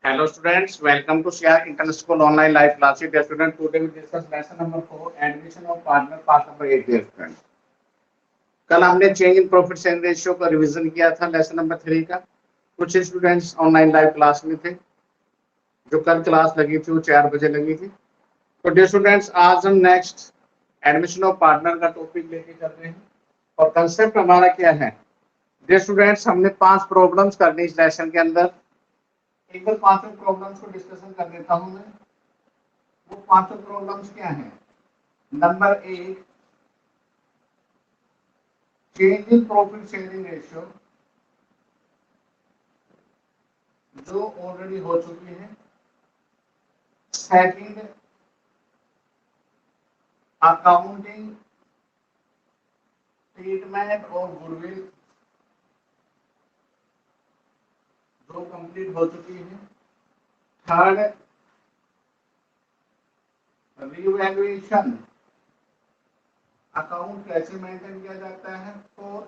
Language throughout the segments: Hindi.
Hello students, welcome to CR International School online live classes. Dear student, today we discuss lesson number 4, admission of partner, part number 8. Dear student, कल हमने change in profit sharing ratio का रिवीजन किया था लेसन नंबर 3 का। कुछ स्टूडेंट्स ऑनलाइन लाइव क्लास में थे, जो कल क्लास लगी थी वो 4 बजे लगी थी। तो डियर स्टूडेंट्स, आज हम नेक्स्ट एडमिशन ऑफ पार्टनर का टॉपिक लेके चल रहे हैं और कंसेप्ट हमारा क्या है। डियर स्टूडेंट्स, हमने 5 प्रॉब्लम्स करनी इस लेसन के अंदर। एक बार 5 प्रॉब्लम्स को डिस्कशन कर देता हूं मैं। वो 5 प्रॉब्लम्स क्या हैं? Number 1, change in profit sharing ratio जो ऑलरेडी हो चुकी है। सेकंड, अकाउंटिंग ट्रीटमेंट और गुडविल जो कंप्लीट हो चुकी है। थर्ड, रिवैल्यूएशन अकाउंट कैसे मेंटेन किया जाता है। Fourth,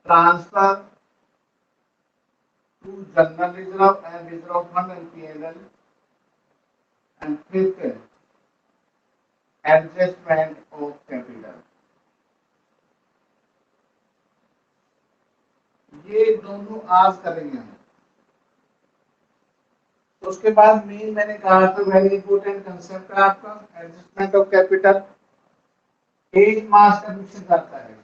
transfer to general reserve and reserve fund and PNL. And fifth, adjustment of capital. ये दोनों आज करेंगे हम। तो उसके बाद मेन मैंने कहा था वेरी इंपॉर्टेंट कंसेप्ट है आपका एडजस्टमेंट ऑफ कैपिटल। 8 मार्क्स का क्वेश्चन आता है।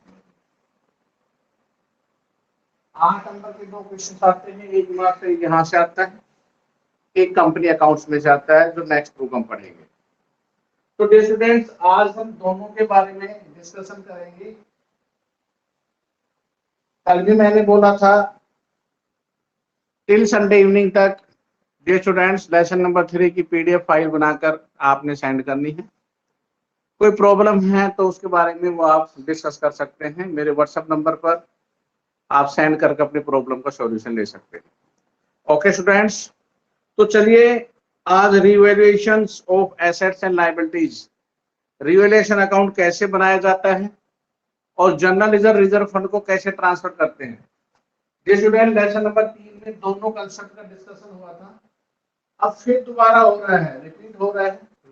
8 नंबर के 2 क्वेश्चन आते हैं। 1 मार्क्स से यहाँ से आता है, एक कंपनी अकाउंट्स में से आता है, जो नेक्स्ट प्रोग्राम पढ़ेंगे। तो डियर स्टूडेंट्स, आज हम दोनों के बारे में डिस्कशन करेंगे। कल भी मैंने बोला था टिल संडे इवनिंग तक डियर स्टूडेंट्स लेसन नंबर 3 की पीडीएफ फाइल बनाकर आपने सेंड करनी है। कोई प्रॉब्लम है तो उसके बारे में वो आप डिस्कस कर सकते हैं। मेरे व्हाट्सएप नंबर पर आप सेंड करके अपनी प्रॉब्लम का सॉल्यूशन ले सकते हैं। ओके स्टूडेंट्स, तो चलिए आज revaluations of assets and liabilities, revaluation account कैसे बनाया जाता है और जनरल रिजर्व फंड को कैसे ट्रांसफर करते हैं। ये स्टूडेंट लेसन नंबर 3 में दोनों कंसेप्ट का डिस्कशन हुआ था। अब फिर दोबारा हो रहा है, रिपीट हो रहा है,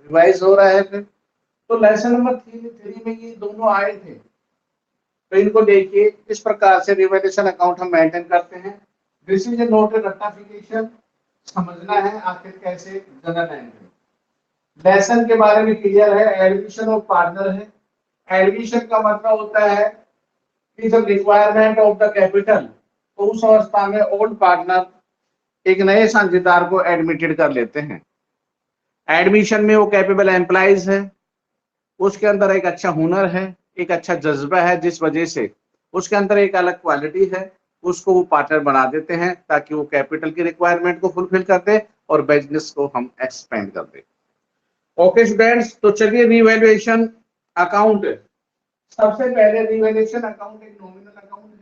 रिवाइज हो रहा है फिर। तो लेसन नंबर 3 में ये दोनों आए थे। तो इनको देखिए, इस प्रकार से रिवैल्यूएशन अकाउंट हम मेंटेन करते हैं। This is a note rectification. समझना है आखिर कैसे जनरल एंट्री। लेसन के बारे में क्लियर है। एडमिशन ऑफ पार्टनर है। एडमिशन का मतलब होता है कि जब रिक्वायरमेंट ऑफ द कैपिटल, तो उस अवस्था में ओल्ड पार्टनर एक नए साझेदार को एडमिटेड कर लेते हैं। एडमिशन में वो कैपेबल एम्प्लॉइज है, उसके अंदर एक अच्छा हुनर है, एक अच्छा जज्बा है, जिस वजह से उसके अंदर एक अलग क्वालिटी है, उसको वो पार्टनर बना देते हैं ताकि वो कैपिटल की रिक्वायरमेंट को फुलफिल कर दे और बिजनेस को हम एक्सपेंड कर दे। ओके स्टूडेंट्स, तो चलिए रिवैल्यूएशन अकाउंट। सबसे पहले रिवैल्यूएशन अकाउंट एक नॉमिनल अकाउंट है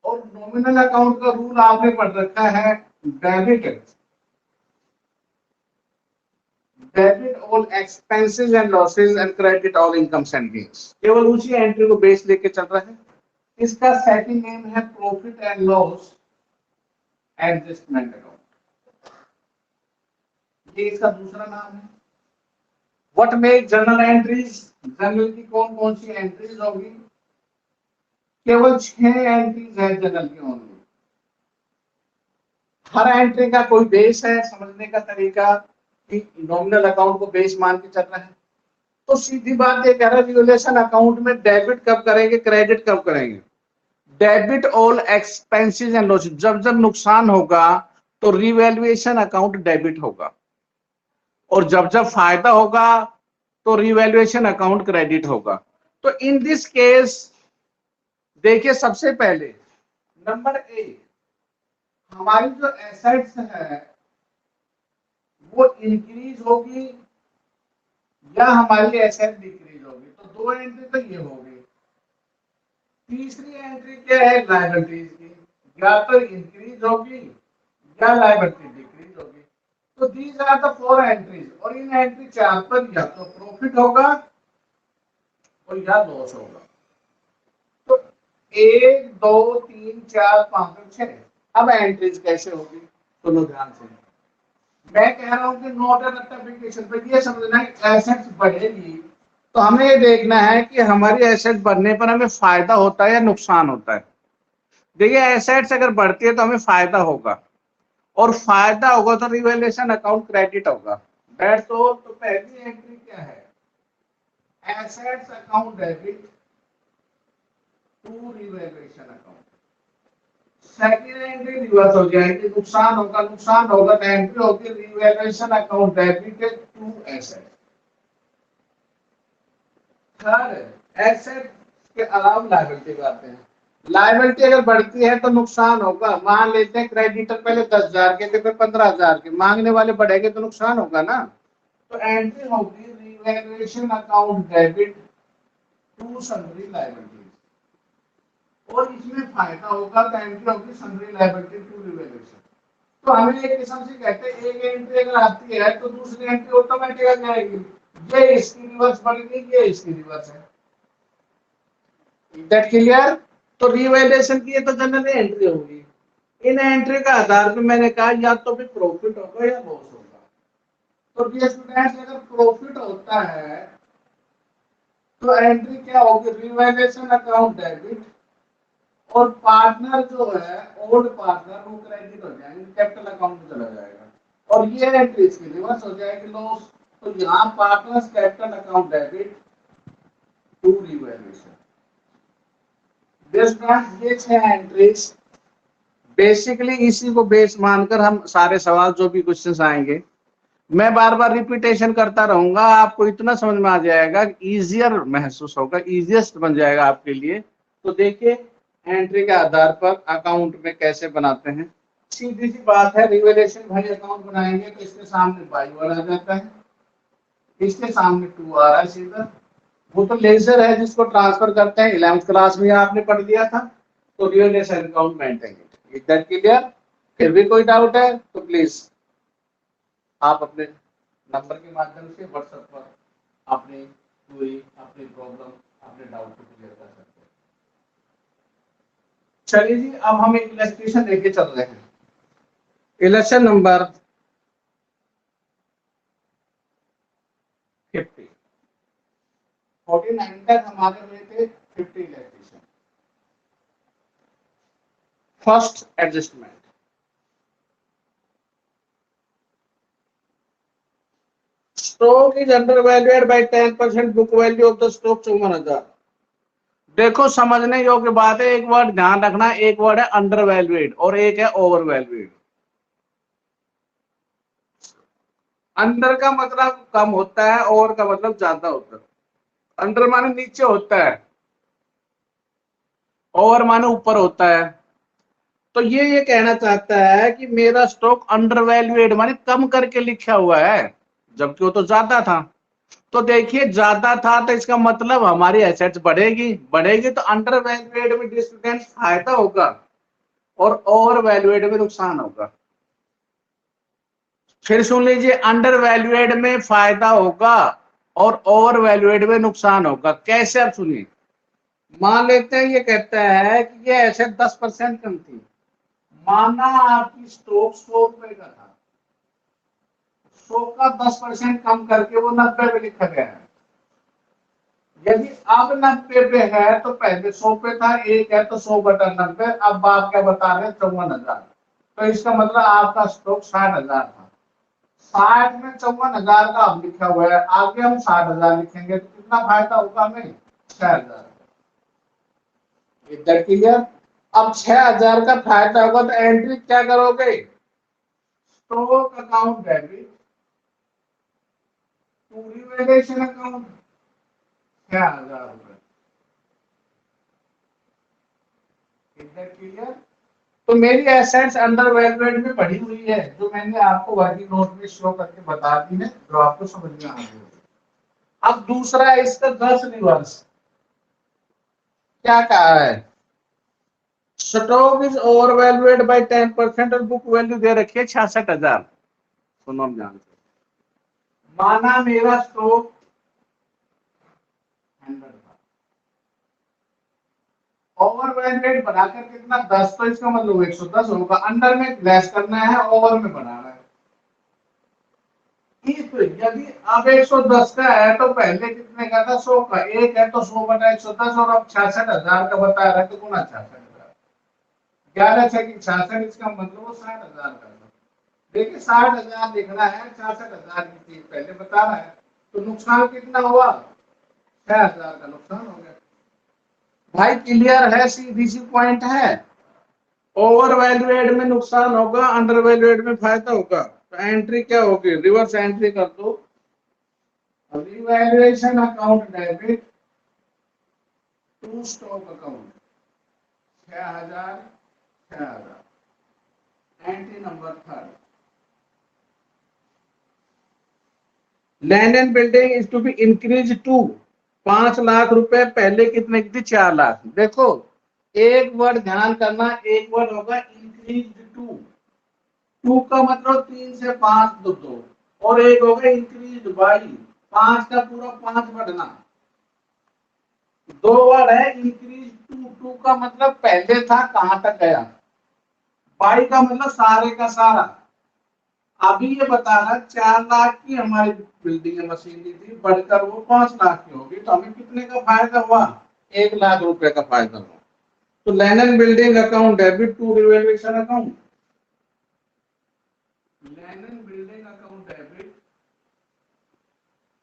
और नॉमिनल अकाउंट का रूल आपने पढ़ रखा है, debit all expenses and losses and credit all incomes and gains. केवल उसी एंट्री को बेस लेके चल रहा है। इसका सेकंड नेम है profit and loss adjustment account. ये इसका दूसरा नाम है। What make journal entries, journal की कौन कौन सी एंट्रीज होगी? केवल 6 एंट्रीज है जनरल की ओनली। हर एंट्री का कोई बेस है, समझने का तरीका कि नॉमिनल अकाउंट को बेस मान के चल रहा है। तो सीधी बात ये कह रहा है, रिवैल्यूएशन अकाउंट में डेबिट कब करेंगे, क्रेडिट कब करेंगे? Debit all expenses and losses. जब जब नुकसान होगा तो रिवैल्यूएशन अकाउंट डेबिट होगा, और जब जब फायदा होगा तो रिवैल्यूएशन अकाउंट क्रेडिट होगा। तो इन दिस केस देखिए, सबसे पहले नंबर 1, हमारी जो एसेट्स है वो इंक्रीज होगी या हमारी एसेट डिक्रीज होगी। तो 2 एंट्री तो ये हो गई। तीसरी एंट्री क्या है? लायबिलिटीज की, या तो इंक्रीज होगी या लायबिलिटी डिक्रीज होगी। तो दीज आर द 4 एंट्रीज, और इन एंट्री 4 पर या तो प्रॉफिट होगा और या लॉस होगा। तो 1 2 3 4 5 6। अब एंट्रीज कैसे होगी सुनो ध्यान से। मैं कह रहा हूं कि नोट रेक्टिफिकेशन पे ये समझना है एसेट्स बढ़ेगी तो हमें ये देखना है कि हमारी एसेट बढ़ने पर हमें फायदा होता है या नुकसान होता है। देखिए एसेट्स अगर बढ़ती है तो हमें फायदा होगा और फायदा होगा तो रिवैल्यूएशन अकाउंट क्रेडिट होगा। That's all. तो पहली एंट्री क्या है, assets account debit to revaluation account. Second entry reverse हो जाएगी, नुकसान होगा तो एंट्री होगी revaluation account debit to asset. Third asset के अलावा लायबिलिटी आते हैं। लायबिलिटी अगर बढ़ती है तो नुकसान होगा। मान लेते हैं क्रेडिटर पहले 10,000 के थे फिर 15,000 के, मांगने वाले बढ़ेंगे तो नुकसान होगा ना। तो एंट्री होगी revaluation account debit to sundry liabilities और इसमें फायदा होगा तो एंट्री होगी सन्ड्री लायबिलिटी टू रिवैल्यूएशन। तो हमें एक किस्म से कहते हैं एक एंट्री अगर आती है तो दूसरी एंट्री ऑटोमेटिक आ जाएगी। ये इसकी रिवर्स बन गई, ये इसकी रिवर्स है। That clear. तो रिवैल्यूएशन की तो जनरल एंट्री होगी। इन एंट्री का आधार पे मैंने कहा या तो भी प्रॉफिट होगा या लॉस होगा। तो डियर स्टूडेंट्स अगर प्रॉफिट होता है तो एंट्री क्या होगी, रिवैल्यूएशन अकाउंट डेबिट और पार्टनर जो है ओल्ड पार्टनर वो क्रेडिट हो जाएंगे, कैपिटल अकाउंट में चला जाएगा और ये एंट्री इसकी रिवर्स हो जाएगी लॉस। तो यहाँ partners capital account debit to revaluation. ये 6 एंट्रीज बेसिकली इसी को बेस मानकर हम सारे सवाल जो भी क्वेश्चंस आएंगे मैं बार बार रिपीटेशन करता रहूंगा, आपको इतना समझ में आ जाएगा, इजियर महसूस होगा, इजिएस्ट बन जाएगा आपके लिए। तो देखिए एंट्री के आधार पर अकाउंट में कैसे बनाते हैं। सीधी सी बात है, रिवैल्यूएशन भाई अकाउंट बनाएंगे तो इसके सामने बाई वर्ड आ जाता है, इसके सामने 2 आ रहा है सीधा। वो तो लेजर है जिसको ट्रांसफर करते हैं, 11th क्लास में आपने पढ़ लिया था। तो revaluation account maintain is that clear. फिर भी कोई डाउट है तो प्लीज आप अपने नंबर के माध्यम से व्हाट्सएप पर अपनी क्वेरी, अपनी प्रॉब्लम, अपने डाउट को क्लियर कर सकते हैं। चलिए जी अब हम एक इलस्ट्रेशन लेके चल रहे हैं। Illustration number 50। 49 तक हमारे हुए थे 50 illustration. First adjustment, stock is under valued by 10% book value of the stock 54,000। देखो समझने योग्य बात है, एक वर्ड ध्यान रखना, एक वर्ड है अंडर वैल्यूएड और एक है ओवर वैल्यूएड। अंडर का मतलब कम होता है, ओवर का मतलब ज्यादा होता है। अंडर माने नीचे होता है, ओवर माने ऊपर होता है। तो ये कहना चाहता है कि मेरा स्टॉक अंडर वैल्यूएड माने कम करके लिखा हुआ है, जबकि वो तो ज्यादा था। तो देखिए ज्यादा था तो इसका मतलब हमारी एसेट्स बढ़ेगी तो अंडर वैल्यूएड में डिस्ट्रीब्यूटेंट फायदा होगा और ओवर वैल्यूएड में नुकसान होगा। फिर सुन लीजिए, अंडर वैल्यूएड में फायदा होगा और ओवर वैल्यूएड में नुकसान होगा। कैसे, आप सुनिए। मान लेते हैं ये कहता है कि ये एसेट 10% कम थी, माना आपकी स्टॉक 100 रुपए का था, 100 का 10% कम करके वो 90 पे लिखा गया है। यदि अब 90 पे है तो पहले 100 पे था, एक है तो 100/90। अब आप क्या बता रहे हैं, 54,000। तो इसका मतलब आपका स्टॉक 60,000 था, 60 में 54,000 का अब लिखा हुआ है, आगे हम 60,000 लिखेंगे तो कितना फायदा होगा हमें, 6,000। इधर क्लियर। अब 6,000 का फायदा होगा तो एंट्री क्या करोगे, stock account debit to revaluation account 6,000 रुपए। इधर क्लियर। तो मेरी एसेट्स अंडर वैल्यूएड में बढ़ी हुई है, जो मैंने आपको वर्किंग नोट में शो करके बता दी है, जो आपको समझ में आ गई। अब दूसरा है इसका 10 रिवर्स। क्या कहा है, स्टॉक इज ओवर वैल्यूएड बाय 10% और बुक वैल्यू दे रखी है 66,000। सुनो हम ध्यान से, माना मेरा स्टॉक 100 था, ओवर वैल्यूएट बनाकर कितना 10, तो इसका मतलब 110 होगा। अंडर में लेस करना है, ओवर में बनाना है। यदि अब 110 का है तो पहले कितने का था? 100 का। एक है तो 100 बटा 110, और अब 66,000 का बता रहा है तो गुना 66,000। 11×6 = 66, इसका मतलब वो 60,000 का। देखिए 60,000 लिखना है, 66,000 की चीज पहले बता रहा है, तो नुकसान कितना हुआ? 6,000 का नुकसान हो गया। भाई क्लियर है? सीधी सी पॉइंट है। ओवर वैल्यूएट में नुकसान होगा, अंडर वैल्यूएट में फायदा होगा। तो एंट्री क्या होगी? रिवर्स एंट्री कर दो। Revaluation account debit to stock account 6,000 6,000। Entry number 3, land and building is to be increase to 5 lakh रुपए। पहले कितने की थी? 4 लाख। देखो एक वर्ड ध्यान करना, एक वर्ड होगा इंक्रीज टू। टू का मतलब 3 से 5 दो, और एक होगा इंक्रीज बाई 5 का पूरा 5 बढ़ना। दो वर्ड है इंक्रीज टू। टू का मतलब पहले था कहां तक गया, बाई का मतलब सारे का सारा। अभी ये बता रहा 4 लाख की हमारी बिल्डिंग मशीनरी थी, बढ़कर वो 5 लाख की होगी, तो हमें कितने का फायदा हुआ? 1 लाख रुपए का फायदा हुआ। तो land and building account debit to revaluation account, land and building account debit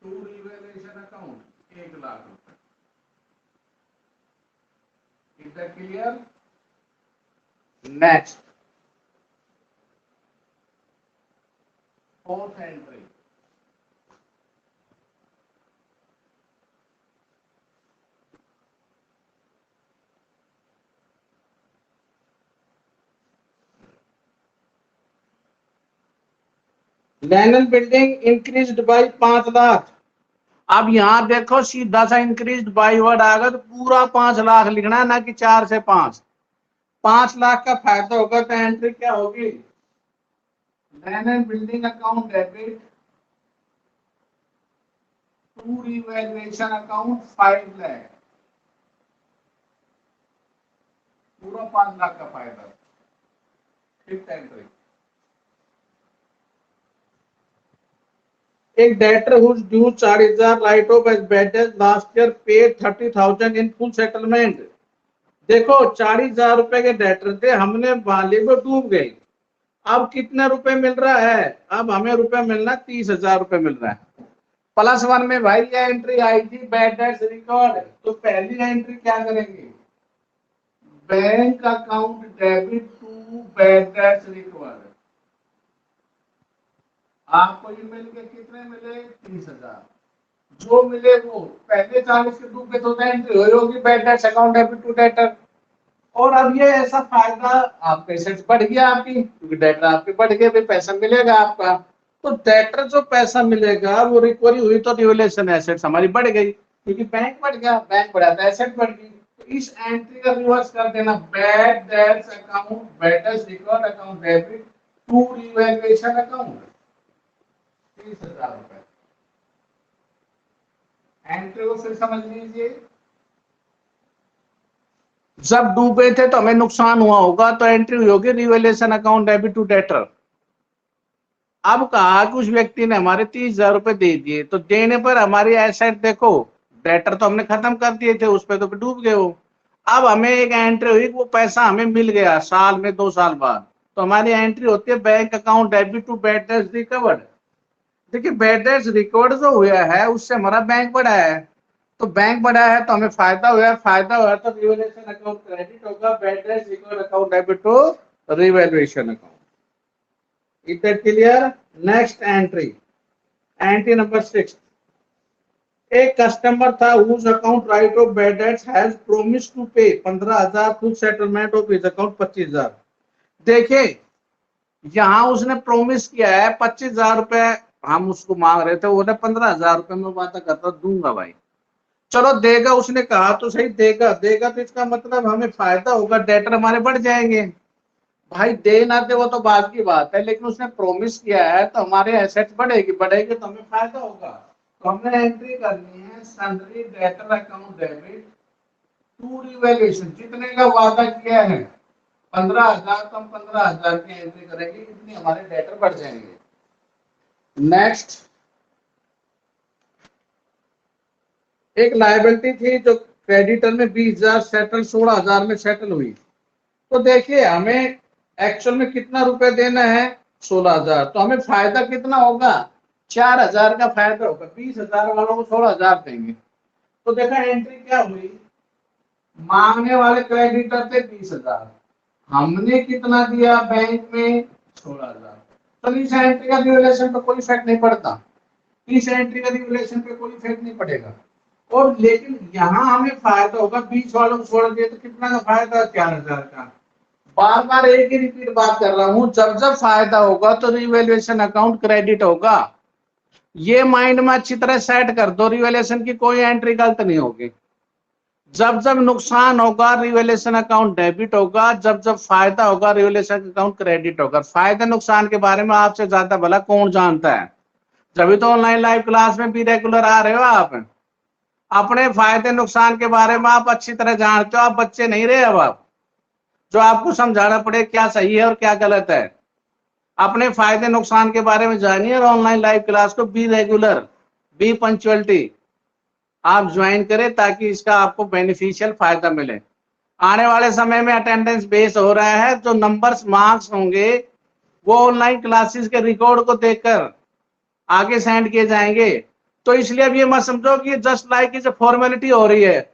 to revaluation account 1 lakh रुपए। Is that clear? Next, fourth entry, land and building increased by 5 lakh. अब यहां देखो सीधा सा इंक्रीज बाई वर्ड आएगा तो पूरा 5 लाख लिखना है, ना कि 4 से 5। 5 लाख का फायदा होगा तो एंट्री क्या होगी? Land and building account debit to revaluation account 5 lakh. पूरा 5 लाख का फायदा। फिफ्थ एंट्री, एक debtor whose due 40,000 write off as bad last year paid 30,000 in full settlement. देखो 40,000 रुपए के डेटर थे, हमने वाले को डूब गए। अब कितने रुपए मिल रहा है? अब हमें रुपए मिलना 30,000 रुपए मिल रहा है। +1 में भाई ये एंट्री आई थी बैड डेट्स रिकॉर्ड, तो पहली एंट्री क्या करेंगे? Bank account debit to bad debts record. आपको ये मिल के कितने मिले? 30,000। जो मिले वो पहले 40 के डूब के तो एंट्री हुई होगी bad debts account debit to debtor. और अब ये ऐसा फायदा, आपके एसेट्स बढ़ गया आपकी, क्योंकि डेटर आपके बढ़ गए, फिर पैसा मिलेगा आपका। तो डेटर जो पैसा मिलेगा वो रिकवरी हुई तो रिवैल्यूएशन एसेट्स हमारी बढ़ गई, क्योंकि बैंक बढ़ गया, बैंक बढ़ा तो एसेट बढ़ गई। तो इस एंट्री का रिवर्स कर देना, bad debts account bad debts record account debit to revaluation account 30,000 रुपए। एंट्री को फिर समझ लीजिए, जब डूबे थे तो हमें नुकसान हुआ होगा, तो एंट्री हुई होगी revaluation account debit to debtor. अब कहा कि उस व्यक्ति ने हमारे 30,000 रुपए दे दिए, तो देने पर हमारी एसेट देखो, डेटर तो हमने खत्म कर दिए थे, उस पे तो डूब गए हो। अब हमें एक एंट्री हुई, वो पैसा हमें मिल गया साल में 2 साल बाद, तो हमारी एंट्री होती है bank account debit to bad debts recovered. देखिए बैड डेट्स रिकवर्ड जो हुआ है उससे हमारा बैंक बढ़ा है, तो बैंक बढ़ा है तो हमें फायदा हुआ है, फायदा हुआ तो रिवैल्यूएशन अकाउंट क्रेडिट होगा, bad debts recovered account debit to revaluation account. Is that clear? Next entry. Entry number 6. एक कस्टमर था whose account right of bad debts has promised to pay 15,000 full settlement of his account 25,000। देखिए यहां उसने प्रोमिस किया है 25,000 रुपए, हम उसको मांग रहे थे, उन्हें 15,000 रुपए में वादा करता दूंगा भाई। चलो देगा, उसने कहा तो सही, देगा देगा तो इसका मतलब हमें फायदा होगा, डेटर हमारे बढ़ जाएंगे। भाई दे ना दे वो तो बात की बात है, लेकिन उसने प्रॉमिस किया है तो हमारे एसेट्स बढ़ेगी, बढ़ेगी तो हमें फायदा होगा। तो हमने एंट्री करनी है sundry debtor account debit to revaluation, कितने का वादा किया है 15,000, तो हम 15,000 की एंट्री करेंगे, इतने हमारे डेटर बढ़ जाएंगे। नेक्स्ट, एक लायबिलिटी थी जो क्रेडिटर में 20,000 सेटल 16,000 में सेटल हुई। तो देखिए हमें एक्चुअल में कितना रुपए देना है 16,000, तो हमें फायदा कितना होगा 4,000 का फायदा होगा, 20,000 वालों को 16,000 देंगे। तो देखा एंट्री क्या हुई, मांगने वाले क्रेडिटर थे 20,000, हमने कितना दिया बैंक में 16,000। तो इस एंट्री का रिवैल्यूएशन पे कोई इफेक्ट नहीं पड़ता, इस एंट्री का रिवैल्यूएशन पे कोई इफेक्ट नहीं पड़ेगा। और लेकिन यहाँ हमें फायदा होगा 20 वालों को छोड़ दिए तो कितना का फायदा 4,000 का। बार बार एक ही रिपीट बात कर रहा हूं, जब जब फायदा होगा तो रिवैल्यूएशन अकाउंट क्रेडिट होगा। ये माइंड में अच्छी तरह सेट कर दो, रिवैल्यूएशन की कोई एंट्री गलत नहीं होगी। जब जब नुकसान होगा रिवैल्यूएशन अकाउंट डेबिट होगा, जब जब फायदा होगा रिवैल्यूएशन अकाउंट क्रेडिट होगा। फायदा नुकसान के बारे में आपसे ज्यादा भला कौन जानता है, जब तो ऑनलाइन लाइव क्लास में भी रेगुलर आ रहे हो आप। अपने फायदे नुकसान के बारे में आप अच्छी तरह जानते हो, आप बच्चे नहीं रहे अब आप जो आपको समझाना पड़े क्या सही है और क्या गलत है। अपने फायदे नुकसान के बारे में जानिए और ऑनलाइन लाइव क्लास को बी रेगुलर, बी पंक्चुअलिटी आप ज्वाइन करें ताकि इसका आपको बेनिफिशियल फायदा मिले। आने वाले समय में अटेंडेंस बेस हो रहा है, जो नंबर्स मार्क्स होंगे वो ऑनलाइन क्लासेस के रिकॉर्ड को देखकर आगे सेंड किए जाएंगे। तो इसलिए अब ये मत समझो कि जस्ट लाइक इज फॉर्मेलिटी हो रही है,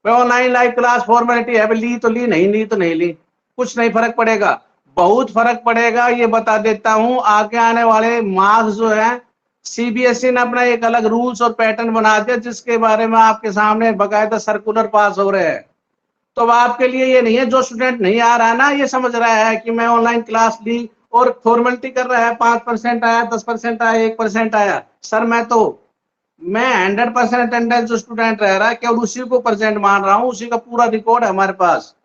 ऑनलाइन लाइव क्लास फॉर्मेलिटी है, ली तो ली, नहीं ली तो नहीं ली, कुछ नहीं फर्क पड़ेगा। बहुत फर्क पड़ेगा, ये बता देता हूं। आगे आने वाले मार्क्स जो है सीबीएसई ने अपना एक अलग रूल्स और पैटर्न बना दिया, जिसके बारे में आपके सामने बकायदा सर्कुलर पास हो रहे हैं। तो आपके लिए ये नहीं है, जो स्टूडेंट नहीं आ रहा है ना, ये समझ रहा है कि मैं ऑनलाइन क्लास ली और फॉर्मेलिटी कर रहा है, 5% आया, 10% आया, 1% आया, सर मैं 100% अटेंडेंस जो स्टूडेंट रह रहा है केवल उसी को प्रेजेंट मान रहा हूं, उसी का पूरा रिकॉर्ड है हमारे पास,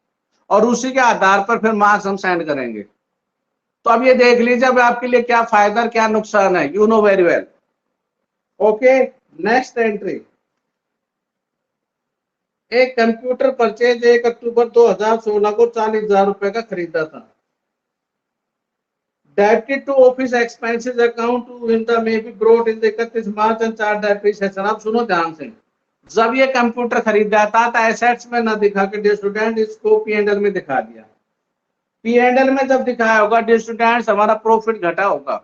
और उसी के आधार पर फिर मार्क्स हम सेंड करेंगे। तो अब ये देख लीजिए अब आपके लिए क्या फायदा और क्या नुकसान है, you know very well. Okay, next entry, एक कंप्यूटर परचेज 1 अक्टूबर 2016 को 40,000 रुपए का खरीदा था। Debited to office expenses account to in the may be brought in 31 March and charge depreciation. आप सुनो ध्यान से, जब ये कंप्यूटर खरीदा था तो एसेट्स में न दिखा के डियर स्टूडेंट इसको पी&एल में दिखा दिया। पी&एल में जब दिखाया होगा डियर स्टूडेंट्स हमारा प्रॉफिट घटा होगा।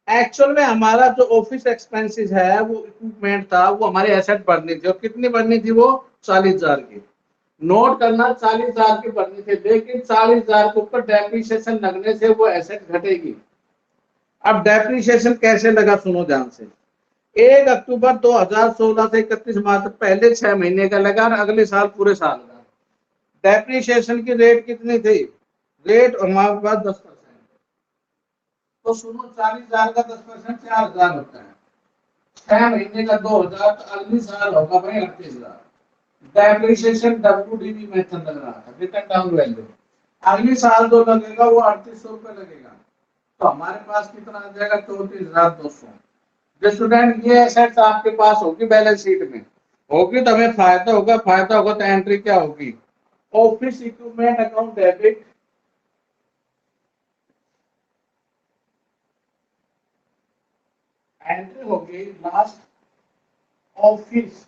एक्चुअल में हमारा जो ऑफिस एक्सपेंसेस है वो इक्विपमेंट था, वो हमारी एसेट बढ़नी थी, और कितनी बढ़नी थी वो 40,000 की। नोट करना 40,000 की बढ़नी थी, लेकिन 40,000 के ऊपर डेप्रिसिएशन लगने से वो एसेट घटेगी। अब डेप्रिसिएशन कैसे लगा सुनो ध्यान से, 1 अक्टूबर 2016 से 31 मार्च तक पहले 6 महीने का लगा और अगले साल पूरे साल का। डेप्रिसिएशन की रेट कितनी थी, रेट हमारे पास 10%। तो सुनो 40,000 का 10% 4,000 होता है, 6 महीने का 2,000, तो अगले साल होगा भाई 38,000। डेप्रिसिएशन WDV मेथड लग रहा था, रिटर्न डाउन वैल्यू। अगले साल जो लगेगा वो 3800 रुपए लगेगा, तो हमारे पास कितना आ जाएगा 34,200। स्टूडेंट ये एसेट्स आपके पास होगी बैलेंस शीट में, होगी तो हमें फायदा होगा, फायदा होगा तो एंट्री क्या होगी, office equipment account debit, entry होगी लास्ट ऑफिस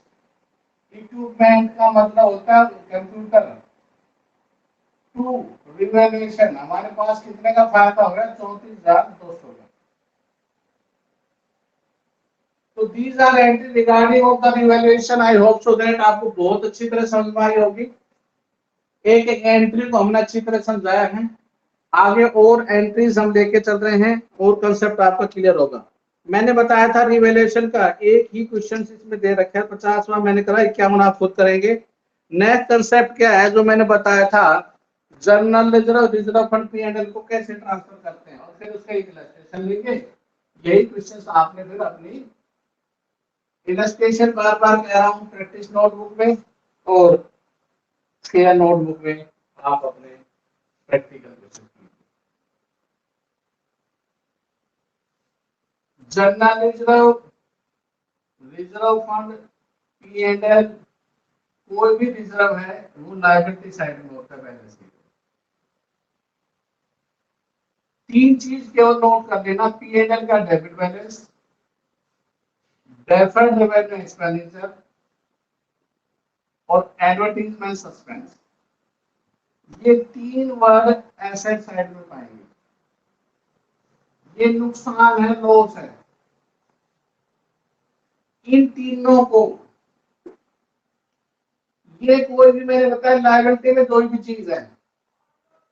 इक्विपमेंट का मतलब होता है कंप्यूटर, टू रिवैल्यूएशन हमारे पास कितने का फायदा हो रहा है 34,200 का। तो these are entry regarding of the revaluation. I hope so that आपको बहुत अच्छी तरह समझ में आई होगी। एक एक एंट्री को हमने अच्छी तरह समझाया है, आगे और एंट्रीज हम लेके चल रहे हैं और कंसेप्ट आपका क्लियर होगा। मैंने बताया था रिवैल्यूएशन का एक ही क्वेश्चन इसमें दे रखा है, 50वां मैंने करा, 51 आप खुद करेंगे। नेक्स्ट कंसेप्ट क्या है जो मैंने बताया था, journal reserve, reserve fund P&L को कैसे ट्रांसफर करते हैं और फिर उसका एक इलस्ट्रेशन लेंगे। यही क्वेश्चन आपने फिर अपनी इलस्ट्रेशन बार बार कह रहा हूँ प्रैक्टिस नोटबुक में और शेयर नोटबुक में आप अपने practical question, general reserve, reserve fund, P and L, कोई भी रिजर्व है वो लायबिलिटी साइड में होता है बैलेंस शीट। तीन चीज केवल नोट कर लेना, P&L का debit balance, deferred revenue expenditure और एडवर्टाइजमेंट सस्पेंस। ये तीन वर्ड एसेट साइड में पाएंगे। ये नुकसान है, लॉस है। इन तीनों को, ये कोई भी मैंने बताया लायबिलिटी में कोई भी चीज है,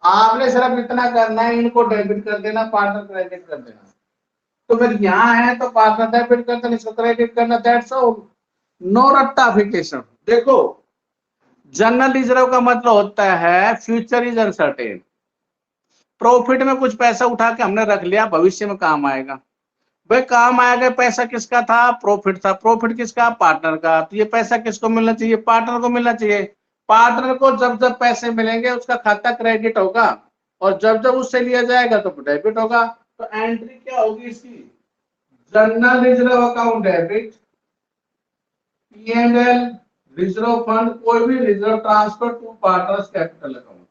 आपने सिर्फ इतना करना है, इनको डेबिट कर देना, पार्टनर क्रेडिट कर देना। तो फिर यहाँ है तो पार्टनर डेबिट कर देना, इसको क्रेडिट करना, दैट्स ऑल, नो रट्टाफिकेशन। देखो, जनरल रिजर्व का मतलब होता है फ्यूचर इज अनसर्टेन। प्रॉफिट में कुछ पैसा उठा के हमने रख लिया, भविष्य में काम आएगा। भाई काम आएगा, पैसा किसका था? प्रॉफिट था। प्रॉफिट किसका? पार्टनर का। तो ये पैसा किसको मिलना चाहिए? पार्टनर को मिलना चाहिए। पार्टनर को जब जब पैसे मिलेंगे उसका खाता क्रेडिट होगा, और जब जब उससे लिया जाएगा तो डेबिट होगा। तो एंट्री क्या होगी इसकी? General reserve account debit, P&L reserve fund, कोई भी reserve transfer to partners capital account.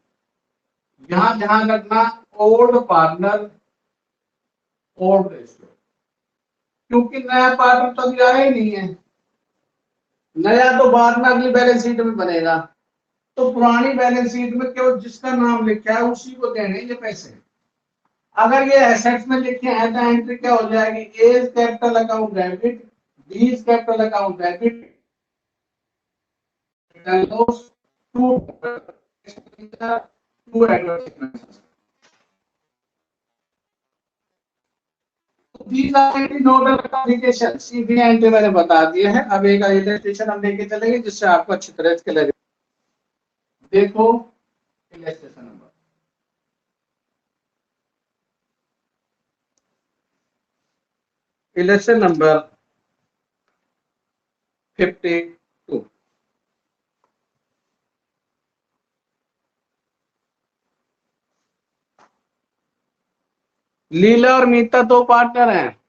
यहां ध्यान रखना, ओल्ड पार्टनर ओल्ड रेशियो, क्योंकि नया पार्टनर तो अभी आया ही नहीं है, नया तो बाद में अगली बैलेंस शीट में बनेगा। तो पुरानी बैलेंस शीट में केवल जिसका नाम लिखा है उसी को देने ये पैसे। अगर ये एसेट्स में लिखे हैं तो एंट्री क्या हो जाएगी? A is capital account debit, B is capital account debit, to advertisement. Nodal application सीधी एंट्री मैंने बता दिया है। अब एक इलस्ट्रेशन हम लेके चलेंगे जिससे आपको अच्छी तरह से लगे। देखो इलस्ट्रेशन नंबर, इलस्ट्रेशन नंबर 52। लीला और मीता दो पार्टनर हैं।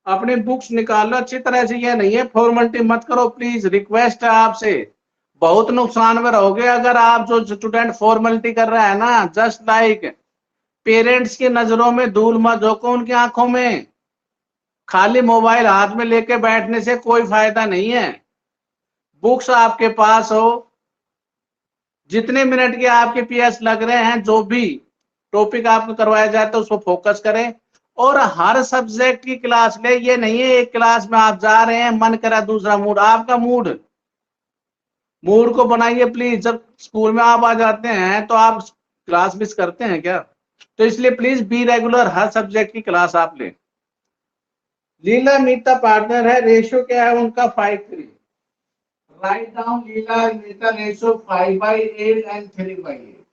अपने बुक्स निकालो अच्छी तरह से, ये नहीं है फॉर्मेलिटी मत करो प्लीज, रिक्वेस्ट है आपसे। बहुत नुकसान में रहोगे अगर आप जो स्टूडेंट फॉर्मेलिटी कर रहा है ना, जस्ट लाइक पेरेंट्स की नजरों में धूल मत झोंको उनकी आंखों में। खाली मोबाइल हाथ में लेके बैठने से कोई फायदा नहीं है। बुक्स आपके पास हो, जितने मिनट के आपके पीएस लग रहे हैं, जो भी टॉपिक आपको करवाया जाता है उसको फोकस करें, और हर सब्जेक्ट की क्लास ले। ये नहीं है एक क्लास में आप जा रहे हैं, मन करा दूसरा मूड, आपका मूड को बनाइए प्लीज। जब स्कूल में आप आ जाते हैं तो आप क्लास मिस करते हैं क्या? तो इसलिए please be regular, her subject की क्लास आप लें। लीला मीता पार्टनर है, रेशियो क्या है उनका? 5:3। Write down Leela Meeta ratio 5/8 and 3/8,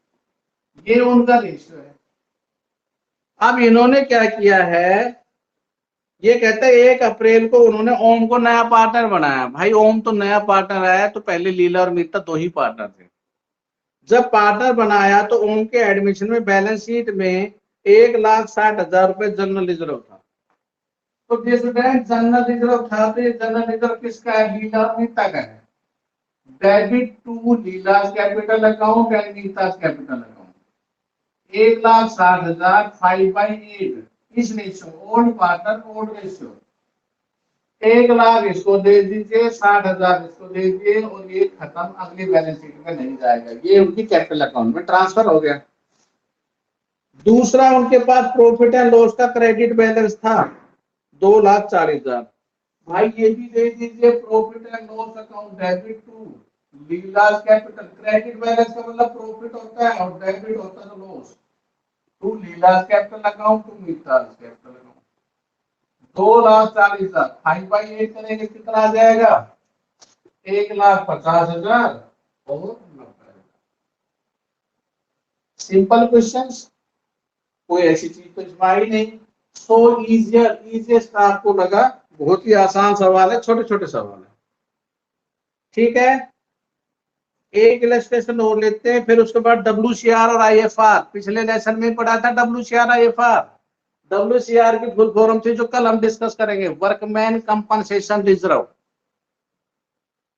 ये उनका रेशियो है। अब इन्होंने क्या किया है, ये कहते हैं 1 अप्रैल को उन्होंने ओम को नया पार्टनर बनाया। भाई ओम तो नया पार्टनर आया, तो पहले लीला और मीता दो ही पार्टनर थे। जब पार्टनर बनाया तो ओम के एडमिशन में बैलेंस शीट में 1,60,000 रुपए जनरल रिजर्व था। तो जनरल रिजर्व था, तो ये जनरल रिजर्व किसका है? लीला और मीता का है। Debit to Leela's capital account and Meeta's capital account. 1,60,000 5/8 इस ratio, old partner old ratio. 1,00,000 इसको दे दीजिए, 60,000 इसको दे दीजिए, और ये खत्म, अगली बैलेंस शीट में नहीं जाएगा, ये उनकी कैपिटल अकाउंट में ट्रांसफर हो गया। दूसरा, उनके पास प्रॉफिट एंड लॉस का क्रेडिट बैलेंस था 2,40,000। भाई ये भी दे दीजिए, profit and loss account debit to Leela's capital. Credit balance का मतलब प्रॉफिट होता है और डेबिट होता है loss, to Leela's capital account to Meeta's capital account. 2,40,000 5/8 करेंगे कितना आ जाएगा? 1,50,000 और 90,000। सिंपल क्वेश्चंस, कोई ऐसी चीज तो इसमें आई नहीं। सो इजिएस्ट आपको लगा, बहुत ही आसान सवाल है, छोटे छोटे सवाल है। ठीक है, एक इलस्ट्रेशन और लेते हैं, फिर उसके बाद WCR और IFR। पिछले लेसन में पढ़ा था WCR IFR। WCR की फुल फॉर्म थी जो कल हम डिस्कस करेंगे, वर्कमैन कंपनसेशन रिजर्व।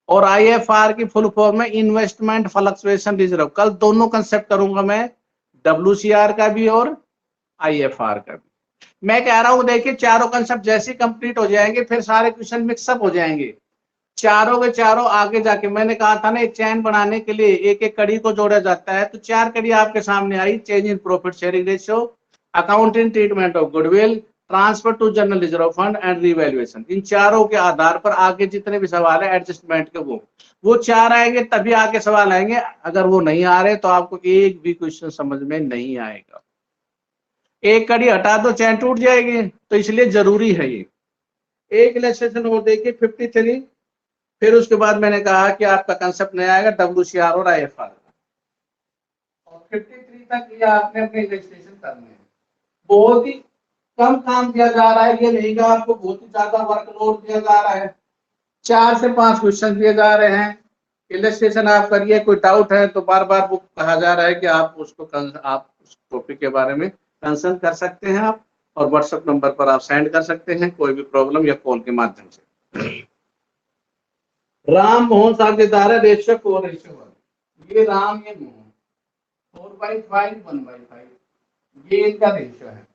और IFR की फुल फॉर्म है इन्वेस्टमेंट फ्लक्चुएशन रिजर्व। कल दोनों कंसेप्ट करूंगा मैं, WCR का भी और IFR का भी। मैं कह रहा हूं देखिए चारों कंसेप्ट जैसे कंप्लीट हो जाएंगे फिर सारे क्वेश्चन मिक्सअप हो जाएंगे, चारों के चारों आगे जाके। मैंने कहा था ना एक चैन बनाने के लिए एक एक कड़ी को जोड़ा जाता है, तो 4 कड़ी आपके सामने आई, change in profit sharing ratio, accounting treatment of goodwill, transfer to general reserve fund and revaluation. इन चारों के आधार पर आगे जितने भी सवाल है एडजस्टमेंट के वो 4 आएंगे तभी आगे सवाल आएंगे। अगर वो नहीं आ रहे तो आपको एक भी क्वेश्चन समझ में नहीं आएगा। एक कड़ी हटा दो चैन टूट जाएगी, तो इसलिए जरूरी है ये। एक इलस्ट्रेशन और देखिए 53। फिर उसके बाद मैंने कहा कि आपका कंसेप्ट नहीं आएगा WCR और IFR और 53 तक ये आपने अपने इलस्ट्रेशन करने हैं। बहुत ही कम काम दिया जा रहा है, ये नहीं कि आपको बहुत ही ज्यादा वर्कलोड दिया जा रहा है। 4 से 5 क्वेश्चन दिए जा रहे हैं, इलस्ट्रेशन आप करिए। कोई डाउट है तो बार बार वो कहा जा रहा है कि आप उस टॉपिक के बारे में कंसल्ट कर सकते हैं आप, और व्हाट्सएप नंबर पर आप सेंड कर सकते हैं कोई भी प्रॉब्लम या कॉल के माध्यम से। राम मोहन साझेदार है, रेशियो 4:1। ये राम ये मोहन 4/5 1/5 ये इनका रेशियो है।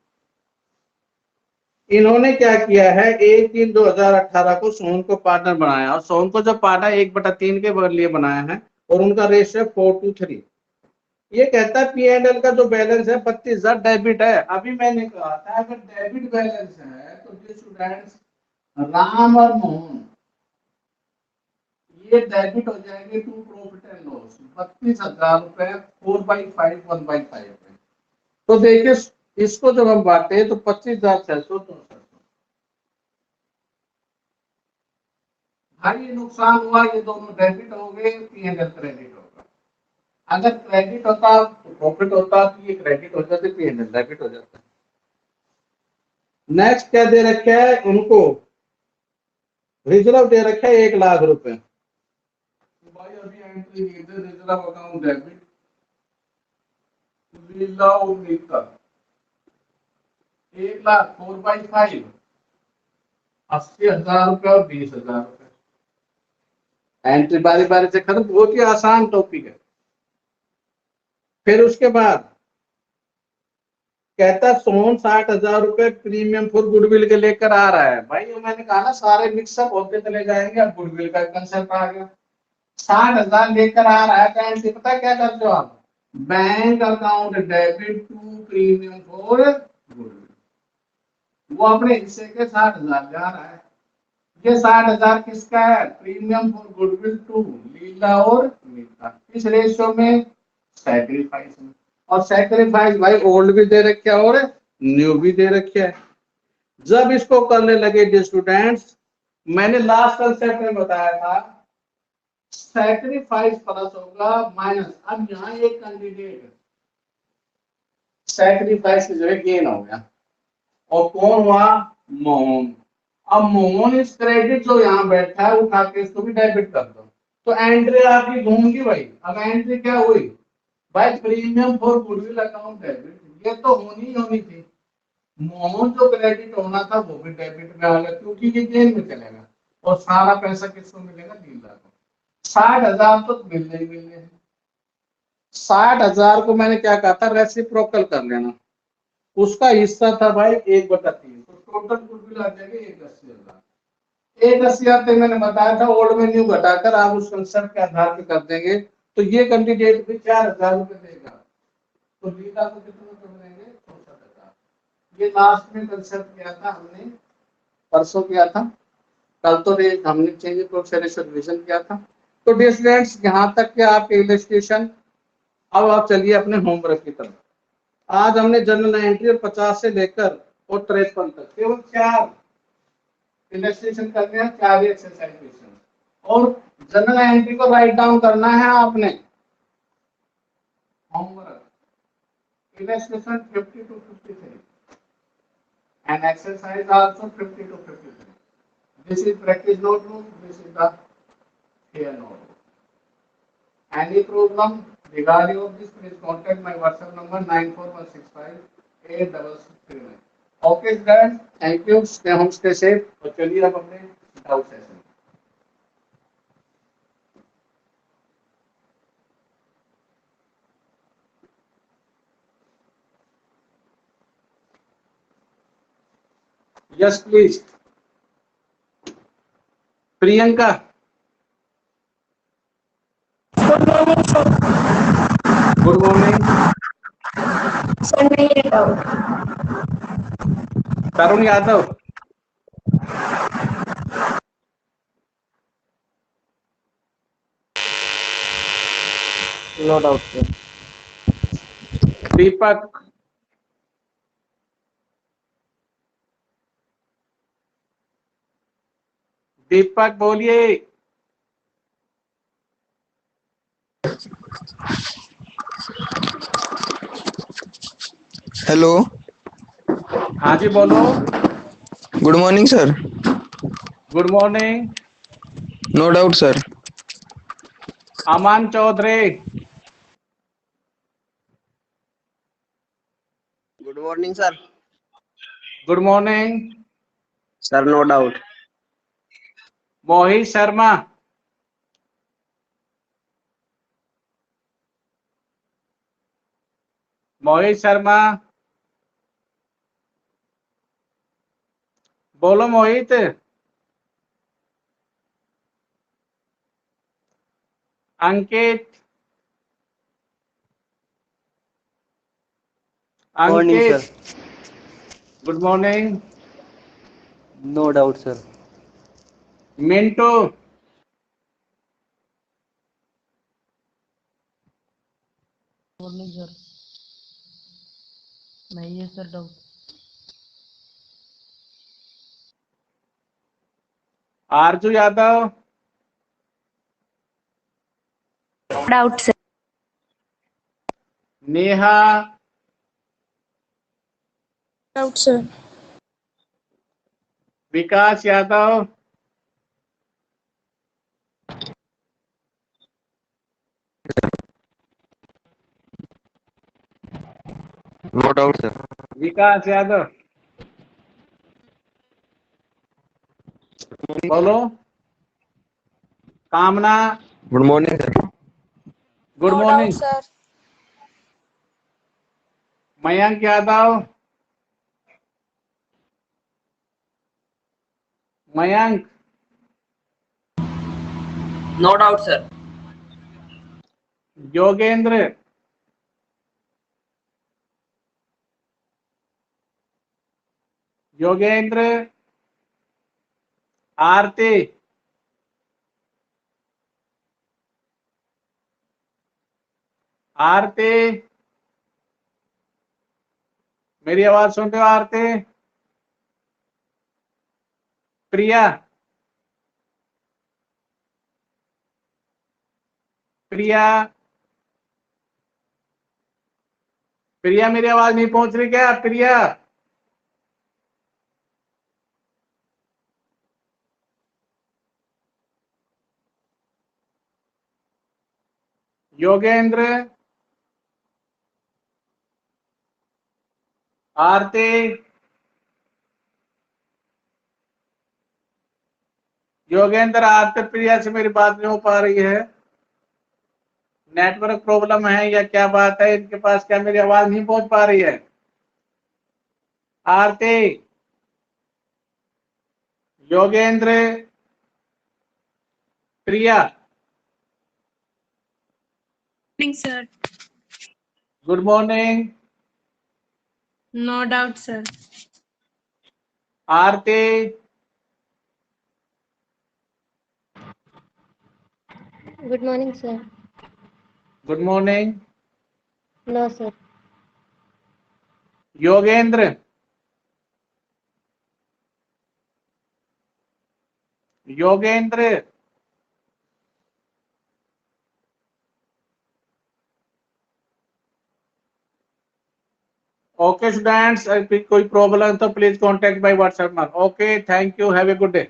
इन्होंने क्या किया है 1/3/2018 को सोहन को पार्टनर बनाया, और सोहन को जब पार्टनर 1/3 के लिए बनाया है और उनका रेशियो 4:3। ये कहता है P&L का जो बैलेंस है 32,000 डेबिट है। अभी मैंने कहा था अगर डेबिट बैलेंस है तो स्टूडेंट्स राम और मोहन ये डेबिट हो जाएंगे टू प्रॉफिट एंड लॉस 32,000 रुपए 4/5 1/5 में। तो देखिए इसको जब हम बांटे तो 25,664। भाई ये नुकसान हुआ, ये दोनों डेबिट हो गए, P&L क्रेडिट होगा। अगर क्रेडिट होता तो प्रॉफिट होता, तो ये क्रेडिट हो जाते, P&L डेबिट हो जाता। नेक्स्ट क्या दे रखे है उनको, रिजर्व दे रखे है 1,00,000 रुपए। भाई अभी एंट्री रिजर्व अकाउंट डेबिट लीला उम्मीद का 1,00,000 4/5 80,000 रुपए और 20,000 रुपए। एंट्री बारी बारी से खत्म, बहुत ही आसान टॉपिक है। फिर उसके बाद कहता सोहन 60,000 रुपए प्रीमियम फॉर गुडविल के लेकर आ रहा है। भाई मैंने कहा ना सारे मिक्सअप होते चले जाएंगे, अब गुडविल का कंसेप्ट आ गया। 60,000 लेकर आ रहा है, तो पता क्या करते हो आप, bank account debit to premium for goodwill. वो अपने हिस्से के 60,000 जा रहा है। ये 60,000 किसका है, प्रीमियम फॉर गुडविल टू लीला और मीता। किस रेशियो में, सैक्रिफाइस में। और सैक्रिफाइस भाई ओल्ड भी दे रखे और न्यू भी दे रखे है। जब इसको करने लगे स्टूडेंट्स, मैंने लास्ट कंसेप्ट में बताया था सैक्रिफाइस प्लस होगा माइनस। अब यहाँ एक कैंडिडेट सैक्रिफाइस जो है गेन हो गया, और कौन हुआ, मोहन। अब मोहन इस क्रेडिट जो यहाँ बैठा है उठा के इसको भी डेबिट कर दो, तो एंट्री आपकी घूमगी भाई। अब एंट्री क्या हुई भाई, premium for goodwill account debit, ये तो होनी थी। मोहन जो क्रेडिट होना था वो भी डेबिट में आ गया, क्योंकि ये गेन में चलेगा, और सारा पैसा किसको मिलेगा, लीला को। 60,000 तो मिलने ही मिलने हैं। 60,000 को मैंने क्या कहा था, रेसिप्रोकल कर लेना। उसका हिस्सा था भाई 1/3, तो टोटल गुडविल आ जाएगी 1,80,000। 1,80,000 तक मैंने बताया था, ओल्ड में न्यू घटाकर आप उस कंसेप्ट के आधार पर कर देंगे, तो ये कैंडिडेट भी 4,000 रुपए देगा, तो लीला को कितना देंगे, 64,000। ये लास्ट में कंसेप्ट किया था हमने, परसों किया था, कल तो हमने चेंज प्रोसेस रिवीजन किया था। तो डियर स्टूडेंट्स यहाँ तक के आपके इलस्ट्रेशन। अब आप चलिए अपने होमवर्क की तरफ। आज हमने जनरल एंट्री और 50 से लेकर और 53 तक केवल 4 इलस्ट्रेशन करने हैं, 4 एक्सरसाइज क्वेश्चन, और जनरल एंट्री को राइट डाउन करना है आपने। Homework illustration 50 to 53 and exercise also 50 to 53. This is practice notebook, this is the here notebook. Any problem regarding of this, please contact my WhatsApp number 941658639. Okay guys, thank you, stay home, stay safe। और चलिए अब अपने doubt session yes please. Priyanka. Good morning sir. Good morning. Sir नहीं है doubt. Tarun Yadav. No doubt sir. Deepak. Deepak बोलिए। हेलो। हाँ जी बोलो। Good morning sir. Good morning. No doubt sir. Aman Chaudhary. Good morning sir. Good morning. Sir no doubt. Mohit Sharma. Mohit Sharma बोलो Mohit. Ankit. Morning sir. Ankit good morning. No doubt sir. Mintu. Morning sir. नहीं है सर डाउट। आरजू Yadav. Doubt sir. Neha. Doubt sir. Vikas Yadav. No doubt sir. Vikas Yadav बोलो। Kamna. Good morning sir. Good no doubt morning. Sir. Mayank Yadav. Mayank. No doubt sir. Yogendra. Yogendra. Aarti. Aarti मेरी आवाज सुनते हो आरती? प्रिया। प्रिया। प्रिया मेरी आवाज नहीं पहुंच रही क्या प्रिया? योगेंद्र। आरती। योगेंद्र आरती प्रिया से मेरी बात नहीं हो पा रही है। नेटवर्क प्रॉब्लम है या क्या बात है इनके पास? क्या मेरी आवाज नहीं पहुंच पा रही है? Aarti. Yogendra. Priya. Sir. Good morning. No doubt sir. Aarti. Good morning sir. Good morning. No sir. Yogendra. Yogendra. Okay students, कोई प्रॉब्लम तो please contact by WhatsApp. Okay, thank you, have a good day.